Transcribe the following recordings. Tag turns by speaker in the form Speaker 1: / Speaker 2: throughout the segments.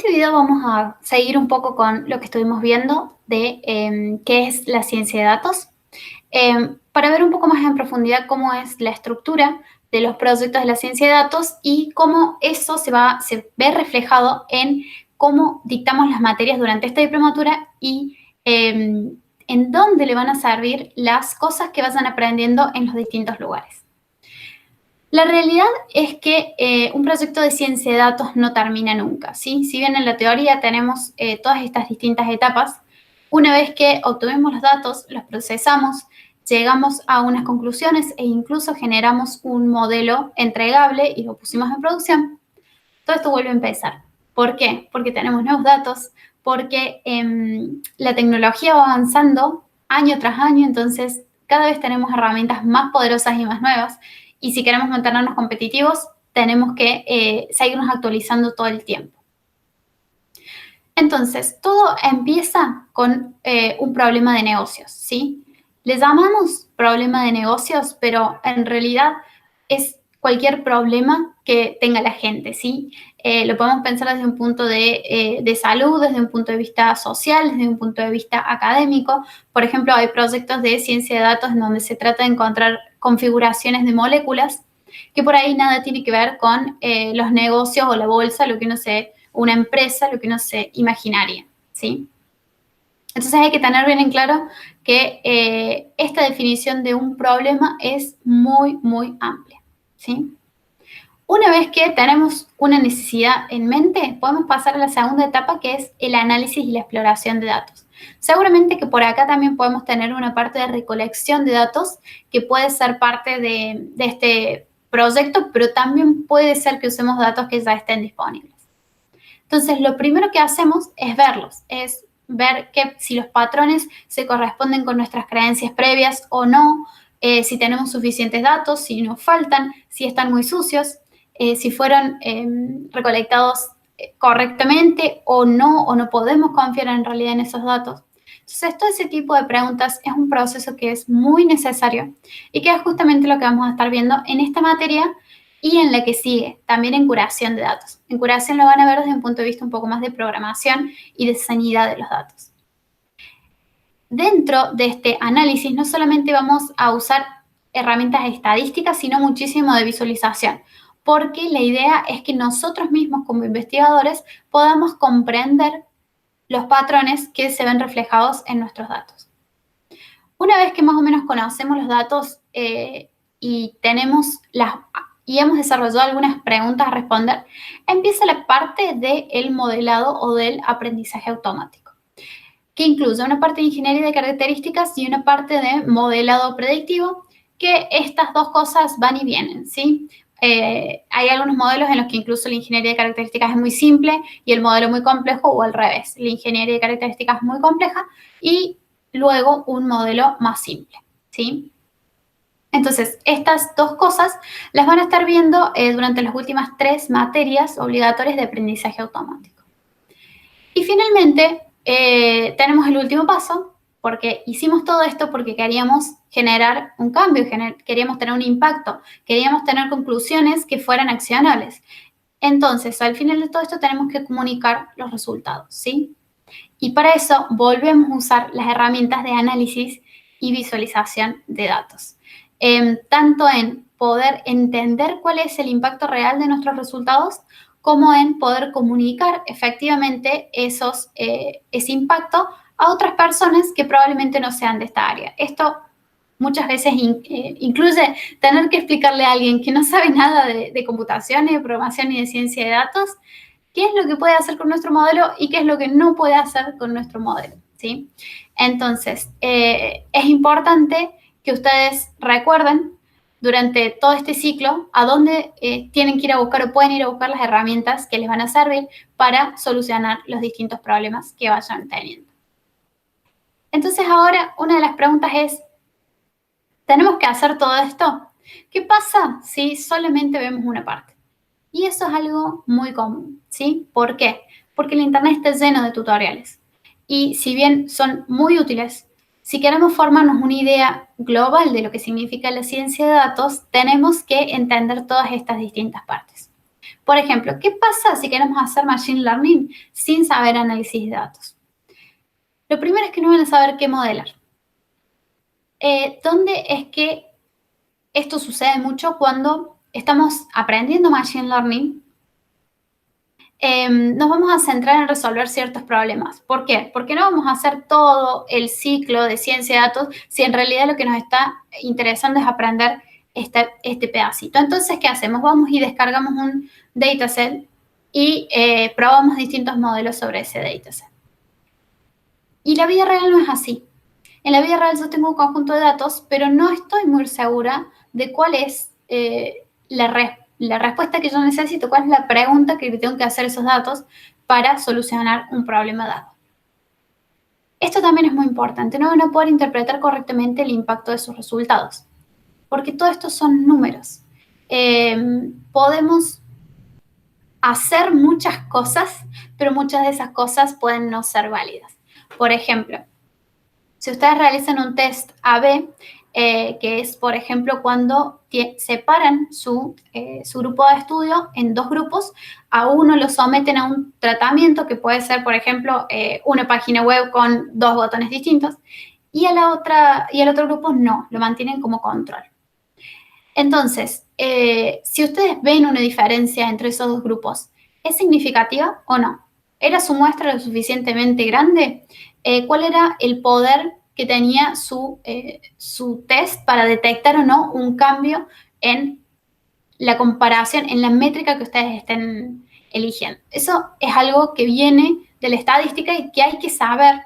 Speaker 1: este video vamos a seguir un poco con lo que estuvimos viendo de qué es la ciencia de datos, para ver un poco más en profundidad cómo es la estructura de los proyectos de la ciencia de datos y cómo eso se ve reflejado en cómo dictamos las materias durante esta diplomatura y en dónde le van a servir las cosas que vayan aprendiendo en los distintos lugares. La realidad es que un proyecto de ciencia de datos no termina nunca, ¿sí? Si bien en la teoría tenemos todas estas distintas etapas, una vez que obtuvimos los datos, los procesamos, llegamos a unas conclusiones e incluso generamos un modelo entregable y lo pusimos en producción, todo esto vuelve a empezar. ¿Por qué? Porque tenemos nuevos datos, porque la tecnología va avanzando año tras año, entonces cada vez tenemos herramientas más poderosas y más nuevas. Y si queremos mantenernos competitivos, tenemos que seguirnos actualizando todo el tiempo. Entonces, todo empieza con un problema de negocios, ¿sí? Le llamamos problema de negocios, pero en realidad es cualquier problema que tenga la gente, ¿sí? Lo podemos pensar desde un punto de salud, desde un punto de vista social, desde un punto de vista académico. Por ejemplo, hay proyectos de ciencia de datos en donde se trata de encontrar configuraciones de moléculas que por ahí nada tiene que ver con los negocios o la bolsa, una empresa, lo que uno se imaginaría, ¿sí? Entonces hay que tener bien en claro que esta definición de un problema es muy, muy amplia, ¿sí? Una vez que tenemos una necesidad en mente, podemos pasar a la segunda etapa, que es el análisis y la exploración de datos. Seguramente que por acá también podemos tener una parte de recolección de datos que puede ser parte de este proyecto, pero también puede ser que usemos datos que ya estén disponibles. Entonces, lo primero que hacemos es verlos, es ver si los patrones se corresponden con nuestras creencias previas o no, si tenemos suficientes datos, si nos faltan, si están muy sucios, si fueron recolectados correctamente o no podemos confiar en realidad en esos datos. Entonces, todo ese tipo de preguntas es un proceso que es muy necesario y que es justamente lo que vamos a estar viendo en esta materia y en la que sigue, también en curación de datos. En curación lo van a ver desde un punto de vista un poco más de programación y de sanidad de los datos. Dentro de este análisis no solamente vamos a usar herramientas estadísticas, sino muchísimo de visualización, porque la idea es que nosotros mismos como investigadores podamos comprender los patrones que se ven reflejados en nuestros datos. Una vez que más o menos conocemos los datos y hemos desarrollado algunas preguntas a responder, empieza la parte del modelado o del aprendizaje automático, que incluye una parte de ingeniería de características y una parte de modelado predictivo, que estas dos cosas van y vienen, ¿sí? Hay algunos modelos en los que incluso la ingeniería de características es muy simple y el modelo muy complejo, o al revés, la ingeniería de características es muy compleja y luego un modelo más simple, ¿sí? Entonces, estas dos cosas las van a estar viendo durante las últimas 3 materias obligatorias de aprendizaje automático. Y finalmente, tenemos el último paso, porque hicimos todo esto porque queríamos generar un cambio, queríamos tener un impacto, queríamos tener conclusiones que fueran accionables. Entonces, al final de todo esto tenemos que comunicar los resultados, ¿sí? Y para eso volvemos a usar las herramientas de análisis y visualización de datos. Tanto en poder entender cuál es el impacto real de nuestros resultados, como en poder comunicar efectivamente ese impacto a otras personas que probablemente no sean de esta área. Esto muchas veces incluye tener que explicarle a alguien que no sabe nada de computación, ni de programación, ni de ciencia de datos, qué es lo que puede hacer con nuestro modelo y qué es lo que no puede hacer con nuestro modelo, ¿sí? Entonces, es importante que ustedes recuerden durante todo este ciclo a dónde tienen que ir a buscar o pueden ir a buscar las herramientas que les van a servir para solucionar los distintos problemas que vayan teniendo. Entonces, ahora una de las preguntas es, ¿tenemos que hacer todo esto? ¿Qué pasa si solamente vemos una parte? Y eso es algo muy común, ¿sí? ¿Por qué? Porque el Internet está lleno de tutoriales. Y si bien son muy útiles, si queremos formarnos una idea global de lo que significa la ciencia de datos, tenemos que entender todas estas distintas partes. Por ejemplo, ¿qué pasa si queremos hacer Machine Learning sin saber análisis de datos? Lo primero es que no van a saber qué modelar. ¿Dónde es que esto sucede mucho? Cuando estamos aprendiendo Machine Learning, nos vamos a centrar en resolver ciertos problemas. ¿Por qué? Porque no vamos a hacer todo el ciclo de ciencia de datos si en realidad lo que nos está interesando es aprender este pedacito. Entonces, ¿qué hacemos? Vamos y descargamos un dataset y probamos distintos modelos sobre ese dataset. Y la vida real no es así. En la vida real yo tengo un conjunto de datos, pero no estoy muy segura de cuál es la respuesta que yo necesito, cuál es la pregunta que tengo que hacer esos datos para solucionar un problema dado. Esto también es muy importante, no van a poder interpretar correctamente el impacto de sus resultados, porque todo esto son números. Podemos hacer muchas cosas, pero muchas de esas cosas pueden no ser válidas. Por ejemplo, si ustedes realizan un test A/B, que es, por ejemplo, cuando separan su grupo de estudio en dos grupos, a uno lo someten a un tratamiento que puede ser, por ejemplo, una página web con dos botones distintos, y al otro grupo no, lo mantienen como control. Entonces, si ustedes ven una diferencia entre esos dos grupos, ¿es significativa o no? ¿Era su muestra lo suficientemente grande? ¿Cuál era el poder que tenía su test para detectar o no un cambio en la comparación, en la métrica que ustedes estén eligiendo? Eso es algo que viene de la estadística y que hay que saber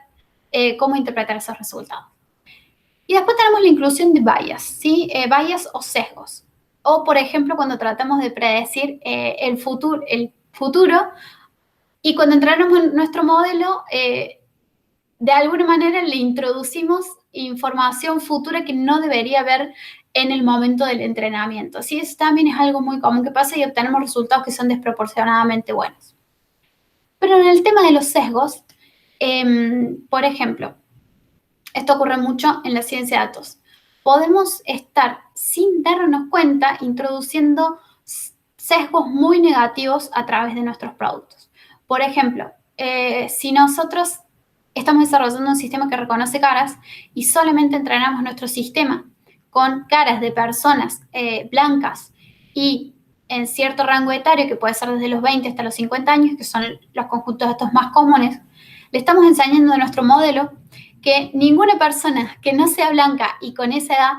Speaker 1: cómo interpretar esos resultados. Y después tenemos la inclusión de bias, ¿sí? Bias o sesgos. O, por ejemplo, cuando tratamos de predecir el futuro y cuando entrenamos en nuestro modelo, de alguna manera le introducimos información futura que no debería haber en el momento del entrenamiento. ¿Sí? Eso también es algo muy común que pasa y obtenemos resultados que son desproporcionadamente buenos. Pero en el tema de los sesgos, por ejemplo, esto ocurre mucho en la ciencia de datos. Podemos estar, sin darnos cuenta, introduciendo sesgos muy negativos a través de nuestros productos. Por ejemplo, si nosotros estamos desarrollando un sistema que reconoce caras y solamente entrenamos nuestro sistema con caras de personas blancas y en cierto rango etario, que puede ser desde los 20 hasta los 50 años, que son los conjuntos de datos más comunes, le estamos enseñando a nuestro modelo que ninguna persona que no sea blanca y con esa edad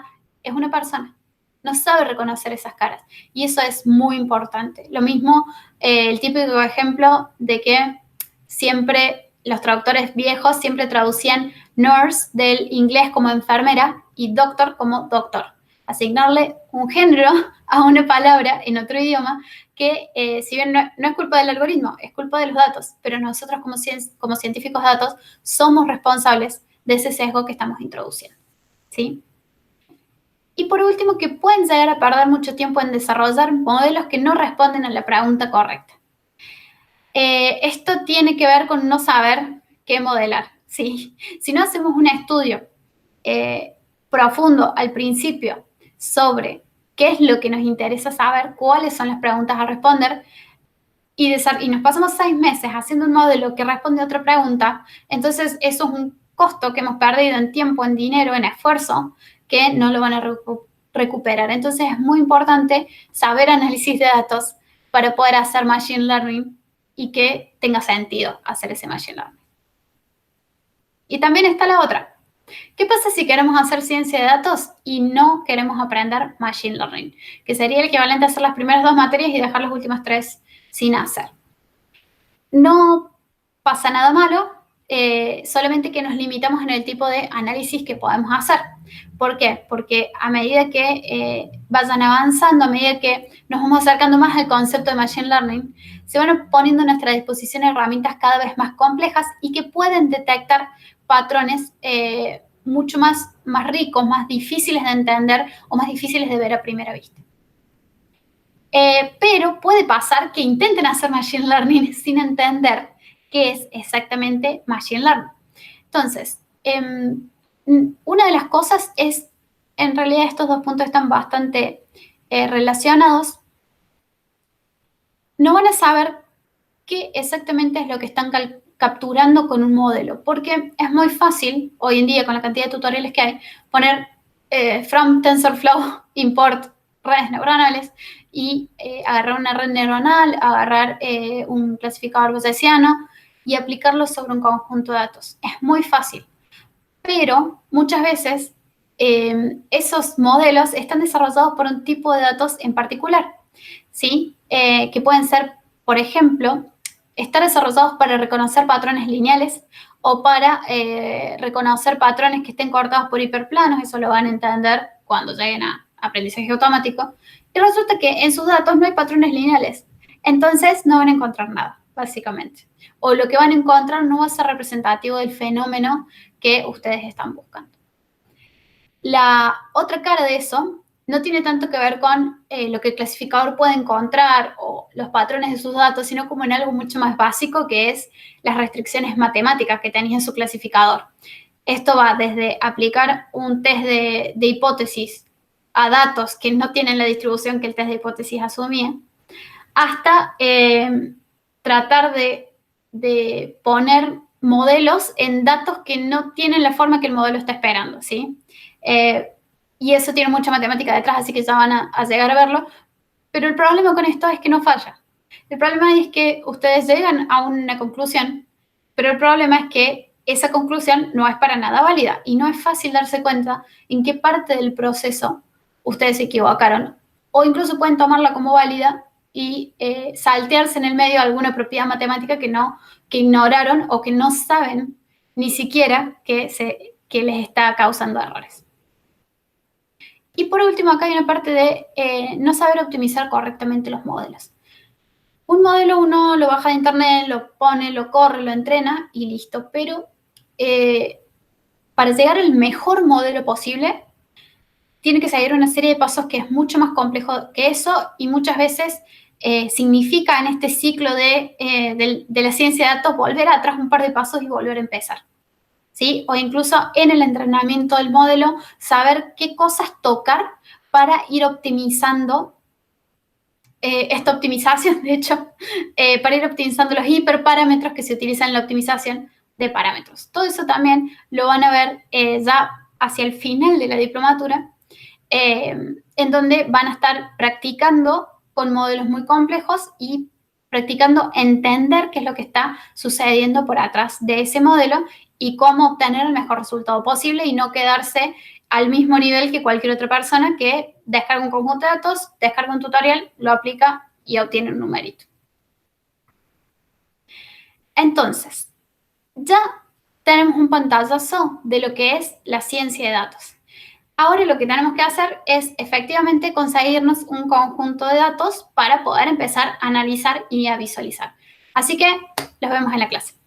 Speaker 1: es una persona. No sabe reconocer esas caras. Y eso es muy importante. Lo mismo, el típico ejemplo de que siempre los traductores viejos siempre traducían nurse del inglés como enfermera y doctor como doctor. Asignarle un género a una palabra en otro idioma que, si bien no es culpa del algoritmo, es culpa de los datos, pero nosotros como científicos de datos somos responsables de ese sesgo que estamos introduciendo, ¿sí? Y por último, que pueden llegar a perder mucho tiempo en desarrollar modelos que no responden a la pregunta correcta. Esto tiene que ver con no saber qué modelar, ¿sí? Si no hacemos un estudio profundo al principio sobre qué es lo que nos interesa saber, cuáles son las preguntas a responder, y nos pasamos 6 meses haciendo un modelo que responde a otra pregunta, entonces eso es un costo que hemos perdido en tiempo, en dinero, en esfuerzo, que no lo van a recuperar. Entonces es muy importante saber análisis de datos para poder hacer Machine Learning y que tenga sentido hacer ese Machine Learning. Y también está la otra. ¿Qué pasa si queremos hacer ciencia de datos y no queremos aprender Machine Learning? Que sería el equivalente a hacer las primeras 2 materias y dejar las últimas 3 sin hacer. No pasa nada malo, solamente que nos limitamos en el tipo de análisis que podemos hacer. ¿Por qué? Porque a medida que vayan avanzando, a medida que nos vamos acercando más al concepto de Machine Learning, se van poniendo a nuestra disposición herramientas cada vez más complejas y que pueden detectar patrones mucho más ricos, más difíciles de entender o más difíciles de ver a primera vista. Pero puede pasar que intenten hacer Machine Learning sin entender qué es exactamente Machine Learning. Entonces, una de las cosas es, en realidad estos dos puntos están bastante relacionados, no van a saber qué exactamente es lo que están capturando con un modelo, porque es muy fácil, hoy en día con la cantidad de tutoriales que hay, poner from TensorFlow, import redes neuronales y agarrar una red neuronal, agarrar un clasificador bayesiano y aplicarlo sobre un conjunto de datos. Es muy fácil, pero muchas veces esos modelos están desarrollados por un tipo de datos en particular, ¿sí? Que pueden ser, por ejemplo, estar desarrollados para reconocer patrones lineales o para reconocer patrones que estén cortados por hiperplanos. Eso lo van a entender cuando lleguen a aprendizaje automático. Y resulta que en sus datos no hay patrones lineales. Entonces no van a encontrar nada, básicamente. O lo que van a encontrar no va a ser representativo del fenómeno que ustedes están buscando. La otra cara de eso no tiene tanto que ver con lo que el clasificador puede encontrar o los patrones de sus datos, sino como en algo mucho más básico, que es las restricciones matemáticas que tenéis en su clasificador. Esto va desde aplicar un test de hipótesis a datos que no tienen la distribución que el test de hipótesis asumía, hasta tratar de poner modelos en datos que no tienen la forma que el modelo está esperando, ¿sí? Y eso tiene mucha matemática detrás, así que ya van a llegar a verlo. Pero el problema con esto es que no falla. El problema es que ustedes llegan a una conclusión, pero el problema es que esa conclusión no es para nada válida y no es fácil darse cuenta en qué parte del proceso ustedes se equivocaron, o incluso pueden tomarla como válida y saltearse en el medio alguna propiedad matemática que ignoraron o que no saben ni siquiera que les está causando errores. Y por último, acá hay una parte de no saber optimizar correctamente los modelos. Un modelo uno lo baja de internet, lo pone, lo corre, lo entrena y listo. Pero para llegar al mejor modelo posible, tiene que seguir una serie de pasos que es mucho más complejo que eso y muchas veces significa en este ciclo de la ciencia de datos volver atrás un par de pasos y volver a empezar. ¿Sí? O incluso en el entrenamiento del modelo, saber qué cosas tocar para ir optimizando esta optimización, de hecho, para ir optimizando los hiperparámetros que se utilizan en la optimización de parámetros. Todo eso también lo van a ver ya hacia el final de la diplomatura, en donde van a estar practicando con modelos muy complejos y practicando entender qué es lo que está sucediendo por atrás de ese modelo y cómo obtener el mejor resultado posible y no quedarse al mismo nivel que cualquier otra persona que descarga un conjunto de datos, descarga un tutorial, lo aplica y obtiene un numerito. Entonces, ya tenemos un pantallazo de lo que es la ciencia de datos. Ahora lo que tenemos que hacer es efectivamente conseguirnos un conjunto de datos para poder empezar a analizar y a visualizar. Así que los vemos en la clase.